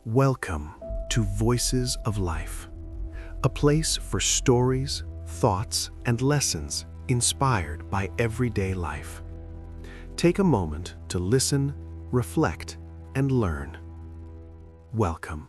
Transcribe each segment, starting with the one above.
Welcome to Voices of Life, a place for stories, thoughts, and lessons inspired by everyday life. Take a moment to listen, reflect, and learn. Welcome.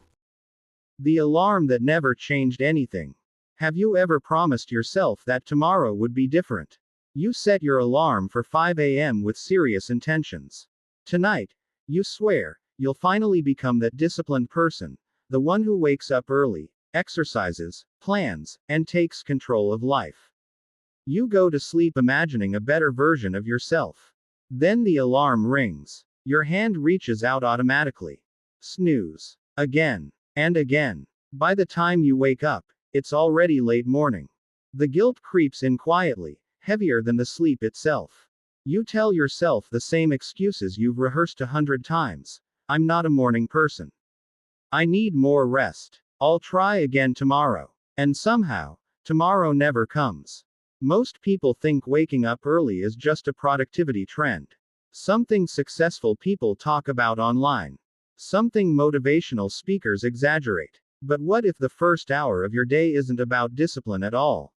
The alarm that never changed anything. Have you ever promised yourself that tomorrow would be different? You set your alarm for 5 a.m. with serious intentions. Tonight, you swear, you'll finally become that disciplined person, the one who wakes up early, exercises, plans, and takes control of life. You go to sleep imagining a better version of yourself. Then the alarm rings. Your hand reaches out automatically. Snooze. Again. And again. By the time you wake up, it's already late morning. The guilt creeps in quietly, heavier than the sleep itself. You tell yourself the same excuses you've rehearsed 100 times. I'm not a morning person. I need more rest. I'll try again tomorrow. And somehow, tomorrow never comes. Most people think waking up early is just a productivity trend. Something successful people talk about online. Something motivational speakers exaggerate. But what if the first hour of your day isn't about discipline at all?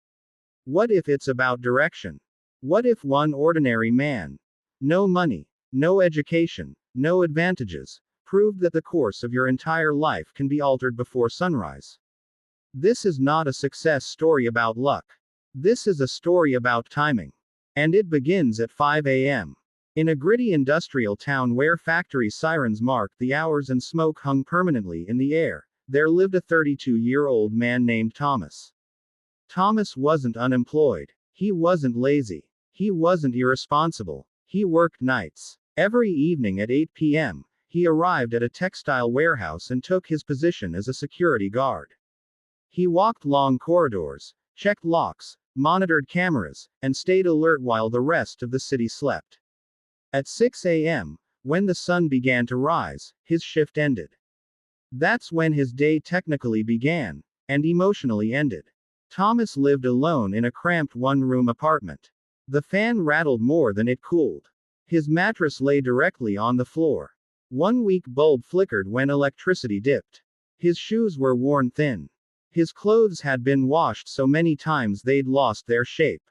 What if it's about direction? What if one ordinary man, no money, no education, no advantages, proved that the course of your entire life can be altered before sunrise? This is not a success story about luck. This is a story about timing. And it begins at 5 a.m. In a gritty industrial town where factory sirens marked the hours and smoke hung permanently in the air, there lived a 32-year-old man named Thomas. Thomas wasn't unemployed. He wasn't lazy. He wasn't irresponsible. He worked nights. Every evening at 8 p.m., he arrived at a textile warehouse and took his position as a security guard. He walked long corridors, checked locks, monitored cameras, and stayed alert while the rest of the city slept. At 6 a.m., when the sun began to rise, his shift ended. That's when his day technically began, and emotionally ended. Thomas lived alone in a cramped one-room apartment. The fan rattled more than it cooled. His mattress lay directly on the floor. One weak bulb flickered when electricity dipped. His shoes were worn thin. His clothes had been washed so many times they'd lost their shape.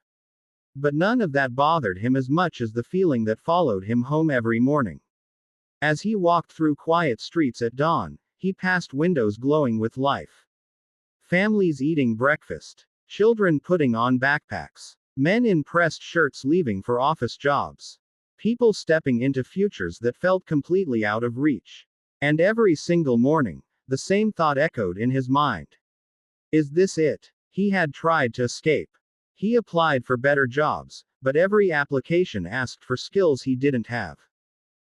But none of that bothered him as much as the feeling that followed him home every morning. As he walked through quiet streets at dawn, he passed windows glowing with life. Families eating breakfast. Children putting on backpacks. Men in pressed shirts leaving for office jobs. People stepping into futures that felt completely out of reach. And every single morning, the same thought echoed in his mind. Is this it? He had tried to escape. He applied for better jobs, but every application asked for skills he didn't have.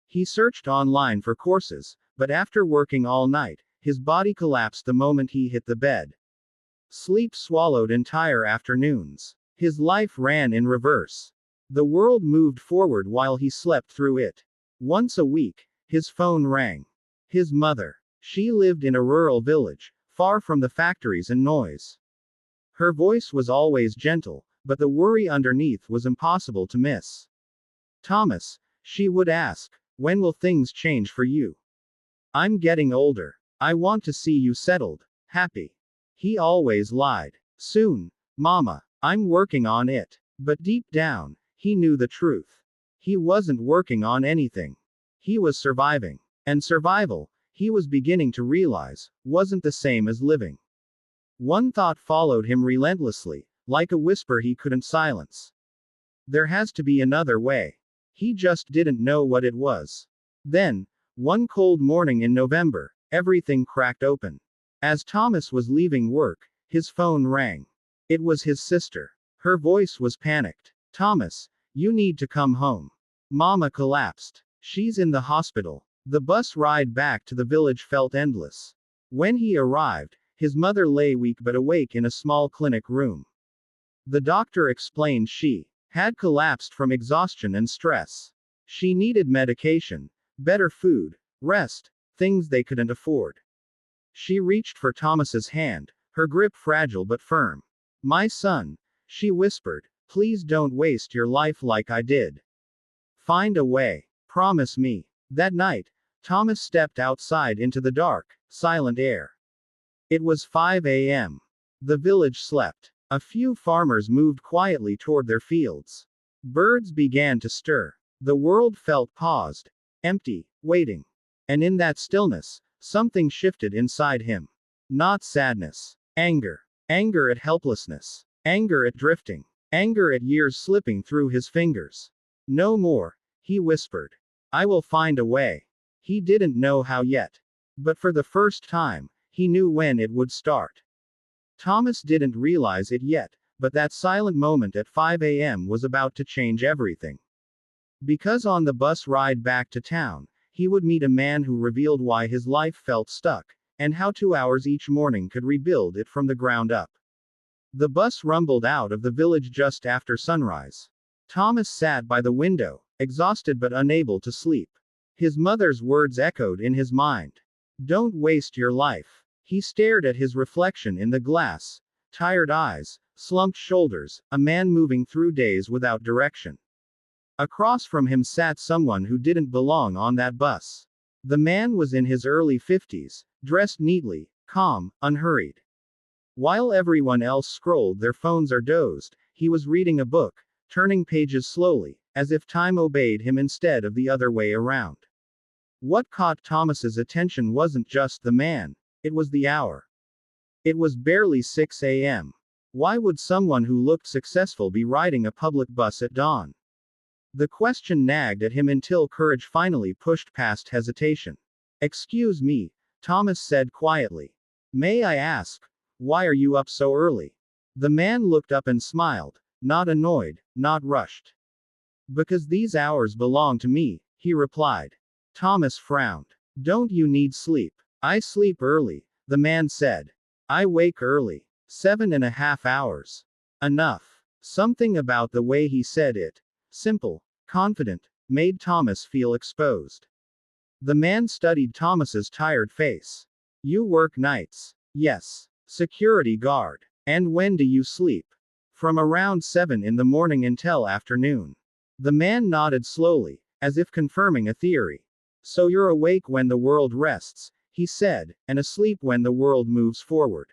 He searched online for courses, but after working all night, his body collapsed the moment he hit the bed. Sleep swallowed entire afternoons. His life ran in reverse. The world moved forward while he slept through it. Once a week, his phone rang. His mother. She lived in a rural village, far from the factories and noise. Her voice was always gentle, but the worry underneath was impossible to miss. Thomas, she would ask, when will things change for you? I'm getting older. I want to see you settled, happy. He always lied. Soon, Mama, I'm working on it. But deep down, he knew the truth. He wasn't working on anything. He was surviving. And survival, he was beginning to realize, wasn't the same as living. One thought followed him relentlessly, like a whisper he couldn't silence. There has to be another way. He just didn't know what it was. Then, one cold morning in November, everything cracked open. As Thomas was leaving work, his phone rang. It was his sister. Her voice was panicked. Thomas, you need to come home. Mama collapsed. She's in the hospital. The bus ride back to the village felt endless. When he arrived, his mother lay weak but awake in a small clinic room. The doctor explained she had collapsed from exhaustion and stress. She needed medication, better food, rest, things they couldn't afford. She reached for Thomas's hand, her grip fragile but firm. My son, she whispered, please don't waste your life like I did. Find a way. Promise me. That night, Thomas stepped outside into the dark, silent air. It was 5 a.m. The village slept. A few farmers moved quietly toward their fields. Birds began to stir. The world felt paused, empty, waiting. And in that stillness, something shifted inside him. Not sadness. Anger. Anger at helplessness. Anger at drifting. Anger at years slipping through his fingers. No more, he whispered. I will find a way. He didn't know how yet. But for the first time, he knew when it would start. Thomas didn't realize it yet, but that silent moment at 5 a.m. was about to change everything. Because on the bus ride back to town, he would meet a man who revealed why his life felt stuck, and how 2 hours each morning could rebuild it from the ground up. The bus rumbled out of the village just after sunrise. Thomas sat by the window, exhausted but unable to sleep. His mother's words echoed in his mind. Don't waste your life. He stared at his reflection in the glass. Tired eyes, slumped shoulders, a man moving through days without direction. Across from him sat someone who didn't belong on that bus. The man was in his early 50s, dressed neatly, calm, unhurried. While everyone else scrolled their phones or dozed, he was reading a book, turning pages slowly, as if time obeyed him instead of the other way around. What caught Thomas's attention wasn't just the man, it was the hour. It was barely 6 a.m. Why would someone who looked successful be riding a public bus at dawn? The question nagged at him until courage finally pushed past hesitation. Excuse me, Thomas said quietly. May I ask, why are you up so early? The man looked up and smiled, not annoyed, not rushed. Because these hours belong to me, he replied. Thomas frowned. Don't you need sleep? I sleep early, the man said. I wake early. 7.5 hours. Enough. Something about the way he said it, simple, confident, made Thomas feel exposed. The man studied Thomas's tired face. You work nights? Yes. Security guard. And when do you sleep? From around 7 in the morning until afternoon. The man nodded slowly, as if confirming a theory. So you're awake when the world rests, he said, and asleep when the world moves forward.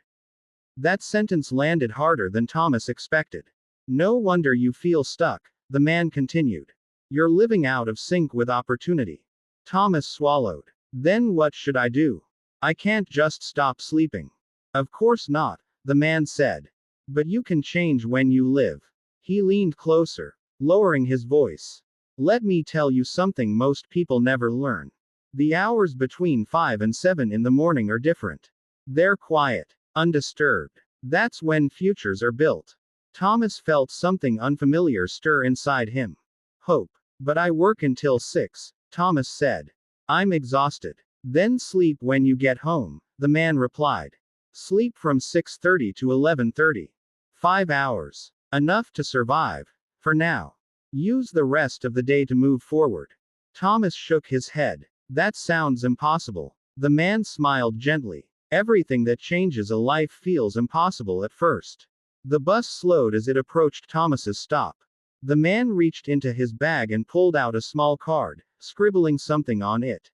That sentence landed harder than Thomas expected. No wonder you feel stuck, the man continued. You're living out of sync with opportunity. Thomas swallowed. Then what should I do? I can't just stop sleeping. Of course not, the man said. But you can change when you live. He leaned closer, lowering his voice. Let me tell you something most people never learn. The hours between 5 and 7 in the morning are different. They're quiet, undisturbed. That's when futures are built. Thomas felt something unfamiliar stir inside him. Hope. But I work until 6, Thomas said. I'm exhausted. Then sleep when you get home, the man replied. Sleep from 6:30 to 11:30. 5 hours. Enough to survive. For now. Use the rest of the day to move forward. Thomas shook his head. That sounds impossible. The man smiled gently. Everything that changes a life feels impossible at first. The bus slowed as it approached Thomas's stop. The man reached into his bag and pulled out a small card, scribbling something on it.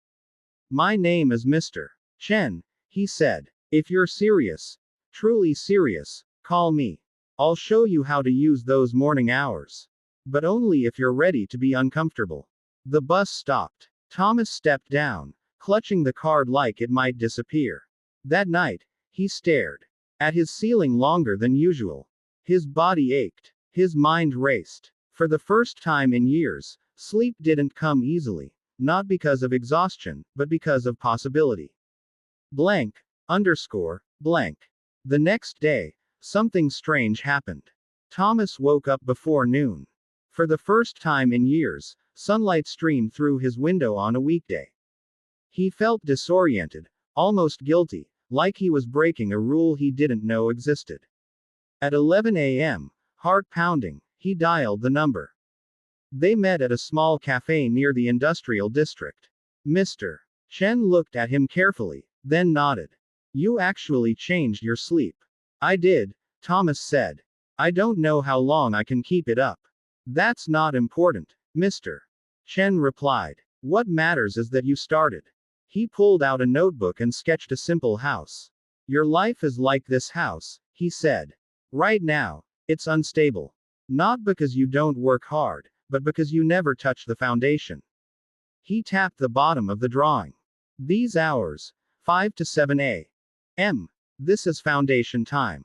My name is Mr. Chen, he said. If you're serious, truly serious, call me. I'll show you how to use those morning hours. But only if you're ready to be uncomfortable. The bus stopped. Thomas stepped down, clutching the card like it might disappear. That night, he stared at his ceiling longer than usual. His body ached. His mind raced. For the first time in years, sleep didn't come easily. Not because of exhaustion, but because of possibility. Blank, blank. The next day, something strange happened. Thomas woke up before noon. For the first time in years, sunlight streamed through his window on a weekday. He felt disoriented, almost guilty, like he was breaking a rule he didn't know existed. At 11 a.m., heart pounding, he dialed the number. They met at a small cafe near the industrial district. Mr. Chen looked at him carefully, then nodded. You actually changed your sleep. I did, Thomas said. I don't know how long I can keep it up. That's not important, Mr. Chen replied. What matters is that you started. He pulled out a notebook and sketched a simple house. Your life is like this house, he said. Right now, it's unstable. Not because you don't work hard, but because you never touch the foundation. He tapped the bottom of the drawing. These hours, 5 to 7 a.m. This is foundation time.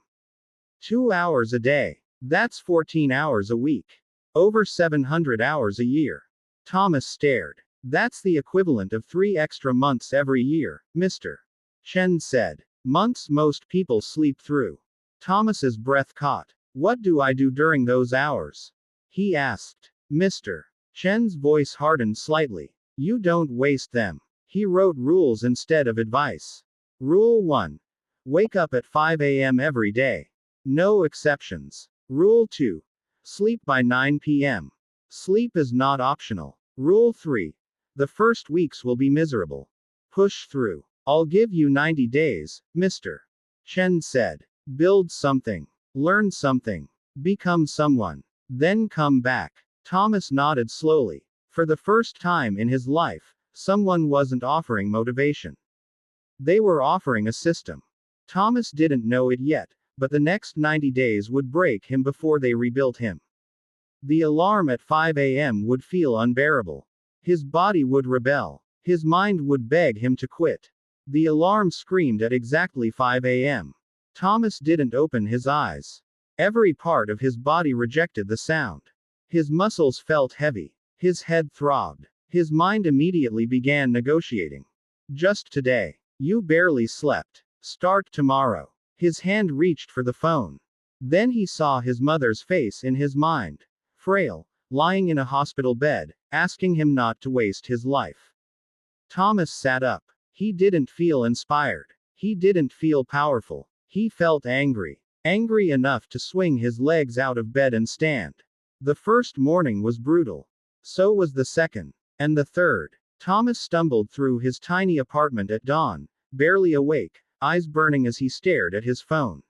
2 hours a day. That's 14 hours a week. Over 700 hours a year. Thomas stared. That's the equivalent of 3 extra months every year, Mr. Chen said. Months most people sleep through. Thomas's breath caught. What do I do during those hours? He asked. Mr. Chen's voice hardened slightly. You don't waste them. He wrote rules instead of advice. Rule 1. Wake up at 5 a.m. every day. No exceptions. Rule 2. Sleep by 9 p.m. Sleep is not optional. Rule 3. The first weeks will be miserable. Push through. I'll give you 90 days, Mr. Chen said. Build something. Learn something. Become someone. Then come back. Thomas nodded slowly. For the first time in his life, someone wasn't offering motivation. They were offering a system. Thomas didn't know it yet, but the next 90 days would break him before they rebuilt him. The alarm at 5 a.m. would feel unbearable. His body would rebel. His mind would beg him to quit. The alarm screamed at exactly 5 a.m. Thomas didn't open his eyes. Every part of his body rejected the sound. His muscles felt heavy. His head throbbed. His mind immediately began negotiating. Just today. You barely slept. Start tomorrow. His hand reached for the phone. Then he saw his mother's face in his mind. Frail, lying in a hospital bed, asking him not to waste his life. Thomas sat up. He didn't feel inspired. He didn't feel powerful. He felt angry. Angry enough to swing his legs out of bed and stand. The first morning was brutal. So was the second. And the third. Thomas stumbled through his tiny apartment at dawn, barely awake, eyes burning as he stared at his phone.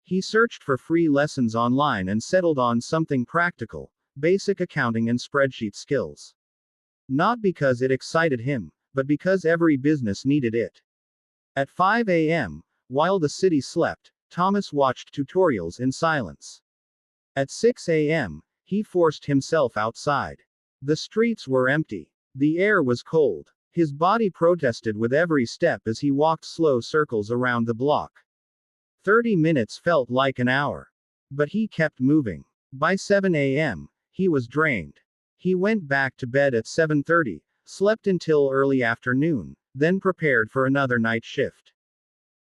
He searched for free lessons online and settled on something practical, basic accounting and spreadsheet skills. Not because it excited him, but because every business needed it. At 5 a.m., while the city slept, Thomas watched tutorials in silence. At 6 a.m., he forced himself outside. The streets were empty. The air was cold. His body protested with every step as he walked slow circles around the block. 30 minutes felt like an hour. But he kept moving. By 7 a.m., he was drained. He went back to bed at 7:30, slept until early afternoon, then prepared for another night shift.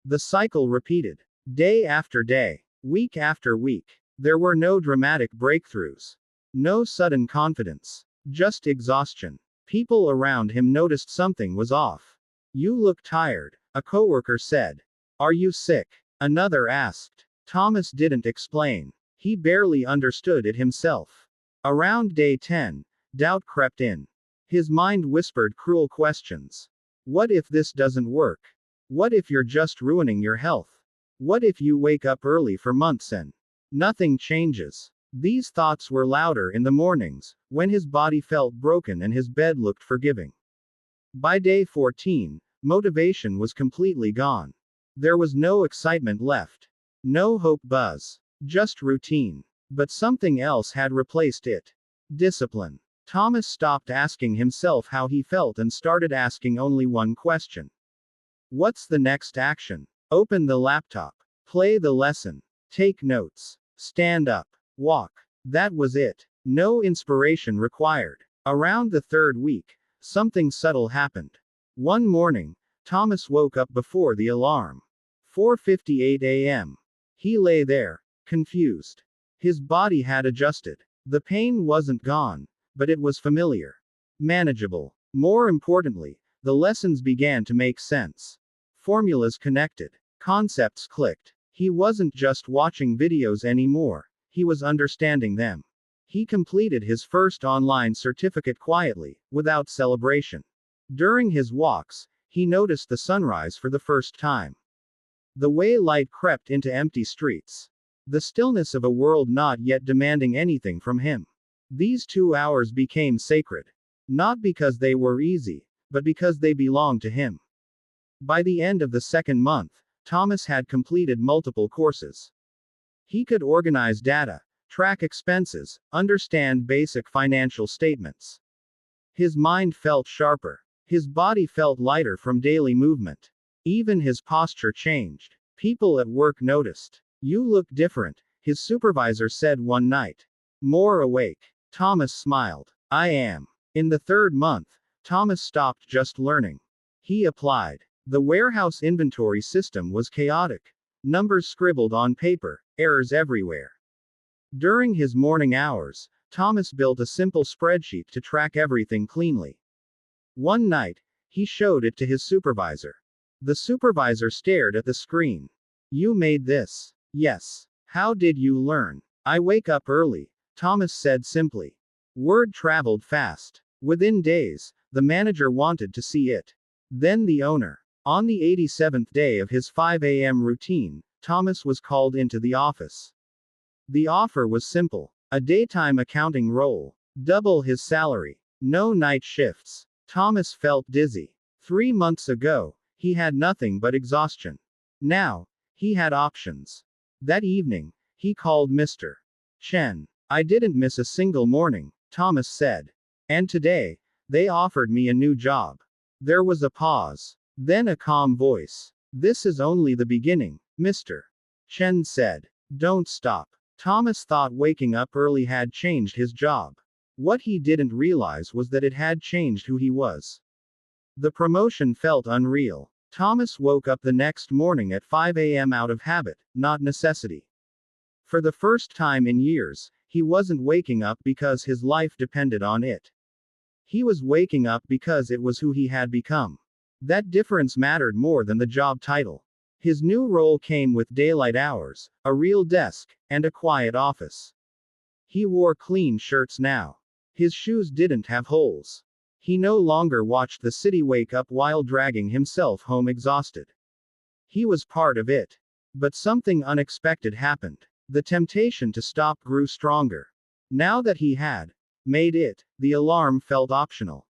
The cycle repeated. Day after day. Week after week. There were no dramatic breakthroughs. No sudden confidence. Just exhaustion. People around him noticed something was off. You look tired, a coworker said. Are you sick? Another asked. Thomas didn't explain. He barely understood it himself. Around day 10, doubt crept in. His mind whispered cruel questions. What if this doesn't work? What if you're just ruining your health? What if you wake up early for months and nothing changes? These thoughts were louder in the mornings, when his body felt broken and his bed looked forgiving. By day 14, motivation was completely gone. There was no excitement left. No hope buzz. Just routine. But something else had replaced it. Discipline. Thomas stopped asking himself how he felt and started asking only one question. What's the next action? Open the laptop. Play the lesson. Take notes. Stand up. Walk. That was it. No inspiration required. Around the third week, something subtle happened. One morning, Thomas woke up before the alarm. 4:58 a.m. He lay there, confused. His body had adjusted. The pain wasn't gone, but it was familiar. Manageable. More importantly, the lessons began to make sense. Formulas connected. Concepts clicked. He wasn't just watching videos anymore. He was understanding them. He completed his first online certificate quietly, without celebration. During his walks, he noticed the sunrise for the first time. The way light crept into empty streets. The stillness of a world not yet demanding anything from him. These 2 hours became sacred. Not because they were easy, but because they belonged to him. By the end of the second month, Thomas had completed multiple courses. He could organize data, track expenses, understand basic financial statements. His mind felt sharper. His body felt lighter from daily movement. Even his posture changed. People at work noticed. "You look different," his supervisor said one night. "More awake." Thomas smiled. "I am." In the third month, Thomas stopped just learning. He applied. The warehouse inventory system was chaotic. Numbers scribbled on paper, errors everywhere. During his morning hours, Thomas built a simple spreadsheet to track everything cleanly. One night, he showed it to his supervisor. The supervisor stared at the screen. "You made this?" "Yes." "How did you learn?" "I wake up early," Thomas said simply. Word traveled fast. Within days, the manager wanted to see it. Then the owner. On the 87th day of his 5 a.m. routine, Thomas was called into the office. The offer was simple: a daytime accounting role, double his salary, no night shifts. Thomas felt dizzy. 3 months ago, he had nothing but exhaustion. Now, he had options. That evening, he called Mr. Chen. "I didn't miss a single morning," Thomas said. "And today, they offered me a new job." There was a pause. Then a calm voice. "This is only the beginning, Mr. Chen said. Don't stop." Thomas thought waking up early had changed his job. What he didn't realize was that it had changed who he was. The promotion felt unreal. Thomas woke up the next morning at 5 a.m. out of habit, not necessity. For the first time in years, he wasn't waking up because his life depended on it. He was waking up because it was who he had become. That difference mattered more than the job title. His new role came with daylight hours, a real desk, and a quiet office. He wore clean shirts now. His shoes didn't have holes. He no longer watched the city wake up while dragging himself home exhausted. He was part of it. But something unexpected happened. The temptation to stop grew stronger. Now that he had made it, the alarm felt optional.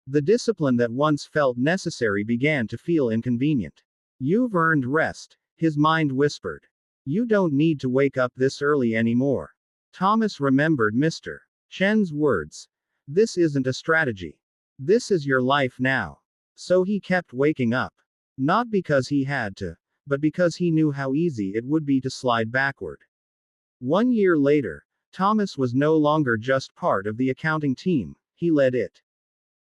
The discipline that once felt necessary began to feel inconvenient. "You've earned rest," his mind whispered. "You don't need to wake up this early anymore." Thomas remembered Mr. Chen's words. "This isn't a strategy. This is your life now." So he kept waking up. Not because he had to, but because he knew how easy it would be to slide backward. 1 year later, Thomas was no longer just part of the accounting team, he led it.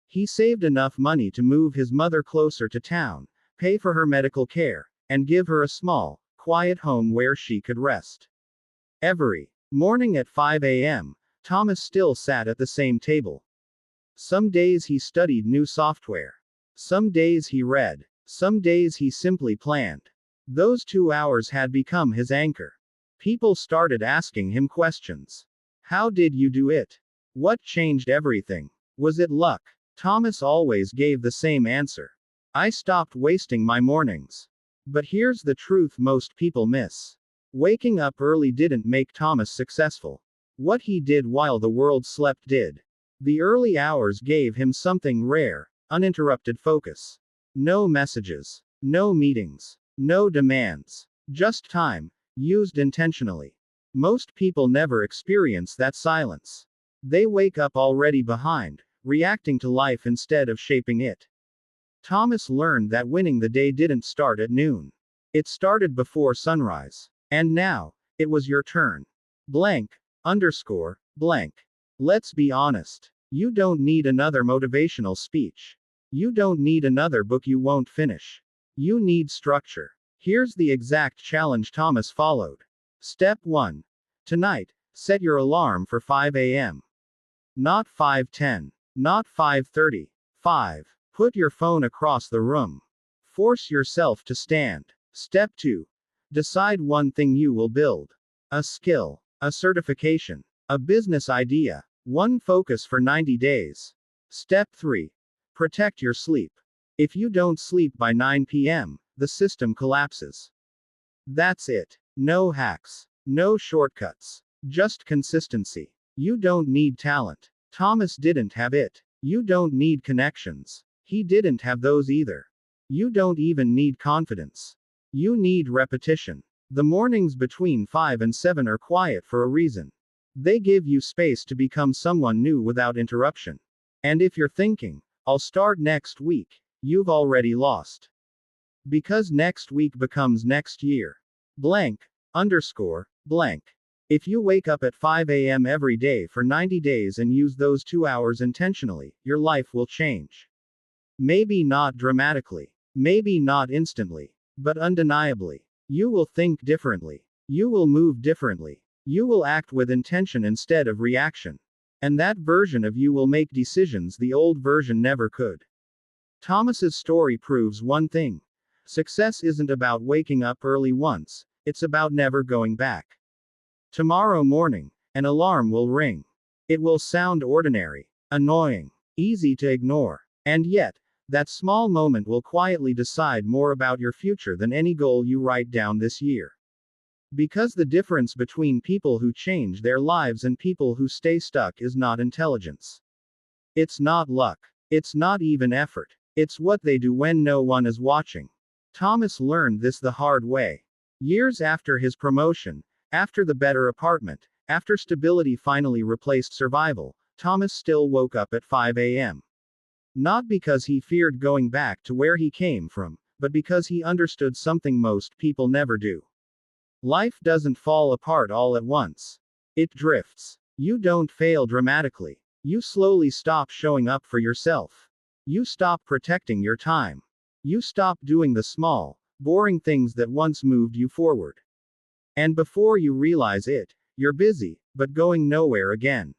He saved enough money to move his mother closer to town, pay for her medical care, and give her a small, quiet home where she could rest. Every morning at 5 a.m., Thomas still sat at the same table. Some days he studied new software. Some days he read. Some days he simply planned. Those 2 hours had become his anchor. People started asking him questions. How did you do it? What changed everything? Was it luck? Thomas always gave the same answer. I stopped wasting my mornings. But here's the truth most people miss. Waking up early didn't make Thomas successful. What he did while the world slept did. The early hours gave him something rare: uninterrupted focus. No messages. No meetings. No demands. Just time, used intentionally. Most people never experience that silence. They wake up already behind, reacting to life instead of shaping it. Thomas learned that winning the day didn't start at noon. It started before sunrise. And now, it was your turn. Blank, underscore, blank. Let's be honest. You don't need another motivational speech. You don't need another book you won't finish. You need structure. Here's the exact challenge Thomas followed. Step 1. Tonight, set your alarm for 5 a.m. Not 5:10. Not 5:30. 5. Put your phone across the room. Force yourself to stand. Step 2. Decide one thing you will build. A skill. A certification. A business idea. One focus for 90 days. Step 3. Protect your sleep. If you don't sleep by 9 p.m., the system collapses. That's it. No hacks. No shortcuts. Just consistency. You don't need talent. Thomas didn't have it. You don't need connections. He didn't have those either. You don't even need confidence. You need repetition. The mornings between 5 and 7 are quiet for a reason. They give you space to become someone new without interruption. And if you're thinking, I'll start next week, you've already lost. Because next week becomes next year. Blank, underscore, blank. If you wake up at 5 a.m. every day for 90 days and use those 2 hours intentionally, your life will change. Maybe not dramatically. Maybe not instantly. But undeniably. You will think differently. You will move differently. You will act with intention instead of reaction. And that version of you will make decisions the old version never could. Thomas's story proves one thing. Success isn't about waking up early once, it's about never going back. Tomorrow morning, an alarm will ring. It will sound ordinary, annoying, easy to ignore. And yet, that small moment will quietly decide more about your future than any goal you write down this year. Because the difference between people who change their lives and people who stay stuck is not intelligence. It's not luck. It's not even effort. It's what they do when no one is watching. Thomas learned this the hard way. Years after his promotion, after the better apartment, after stability finally replaced survival, Thomas still woke up at 5 a.m. Not because he feared going back to where he came from, but because he understood something most people never do. Life doesn't fall apart all at once. It drifts. You don't fail dramatically. You slowly stop showing up for yourself. You stop protecting your time. You stop doing the small, boring things that once moved you forward. And before you realize it, you're busy, but going nowhere again.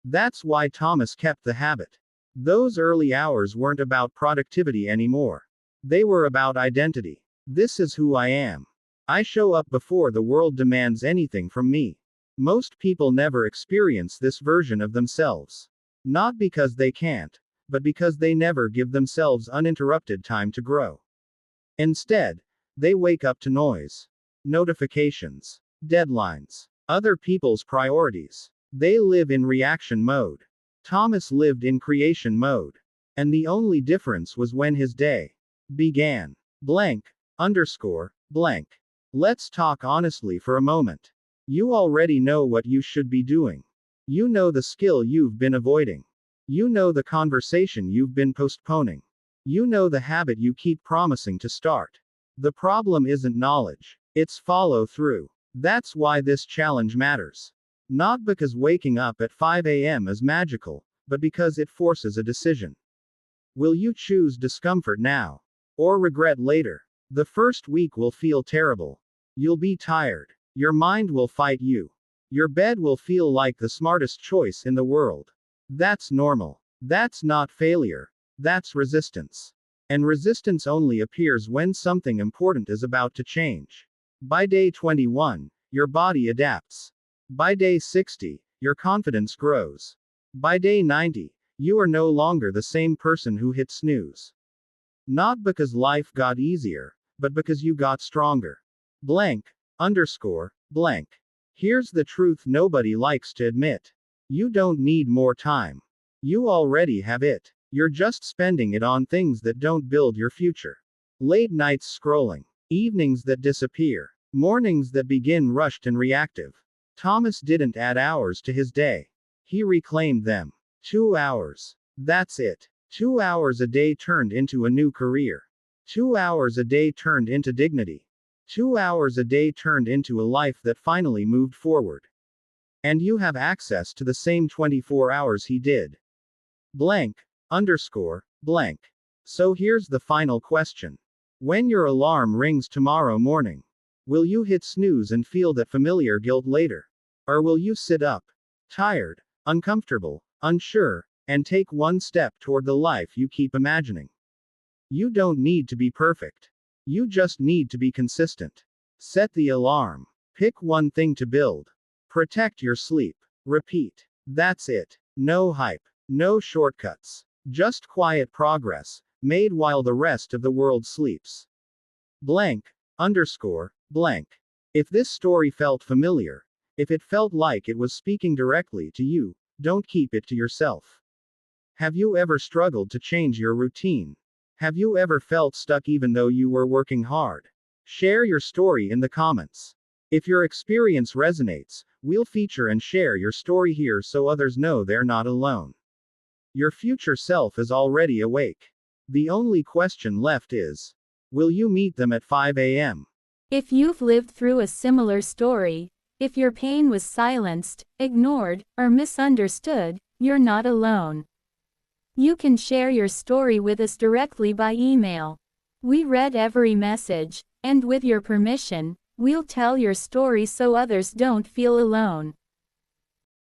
That's why Thomas kept the habit. Those early hours weren't about productivity anymore. They were about identity. This is who I am. I show up before the world demands anything from me. Most people never experience this version of themselves. Not because they can't, but because they never give themselves uninterrupted time to grow. Instead, they wake up to noise, notifications, deadlines, other people's priorities. They live in reaction mode. Thomas lived in creation mode. And the only difference was when his day began. Blank, underscore, blank. Let's talk honestly for a moment. You already know what you should be doing. You know the skill you've been avoiding. You know the conversation you've been postponing. You know the habit you keep promising to start. The problem isn't knowledge. It's follow through. That's why this challenge matters. Not because waking up at 5 a.m. is magical, but because it forces a decision. Will you choose discomfort now? Or regret later? The first week will feel terrible. You'll be tired. Your mind will fight you. Your bed will feel like the smartest choice in the world. That's normal. That's not failure. That's resistance. And resistance only appears when something important is about to change. By day 21, your body adapts. By day 60, your confidence grows. By day 90, you are no longer the same person who hit snooze. Not because life got easier, but because you got stronger. Blank, underscore, blank. Here's the truth nobody likes to admit. You don't need more time. You already have it. You're just spending it on things that don't build your future. Late nights scrolling. Evenings that disappear. Mornings that begin rushed and reactive. Thomas didn't add hours to his day. He reclaimed them. 2 hours. That's it. 2 hours a day turned into a new career. 2 hours a day turned into dignity. 2 hours a day turned into a life that finally moved forward. And you have access to the same 24 hours he did. Blank, underscore, blank. So here's the final question. When your alarm rings tomorrow morning, will you hit snooze and feel that familiar guilt later? Or will you sit up, tired, uncomfortable, unsure, and take one step toward the life you keep imagining? You don't need to be perfect. You just need to be consistent. Set the alarm. Pick one thing to build. Protect your sleep. Repeat. That's it. No hype. No shortcuts. Just quiet progress, made while the rest of the world sleeps. Blank, underscore, blank. If this story felt familiar, if it felt like it was speaking directly to you, don't keep it to yourself. Have you ever struggled to change your routine? Have you ever felt stuck even though you were working hard? Share your story in the comments. If your experience resonates, we'll feature and share your story here so others know they're not alone. Your future self is already awake. The only question left is, will you meet them at 5 a.m.? If you've lived through a similar story, if your pain was silenced, ignored, or misunderstood, you're not alone. You can share your story with us directly by email. We read every message, and with your permission, we'll tell your story so others don't feel alone.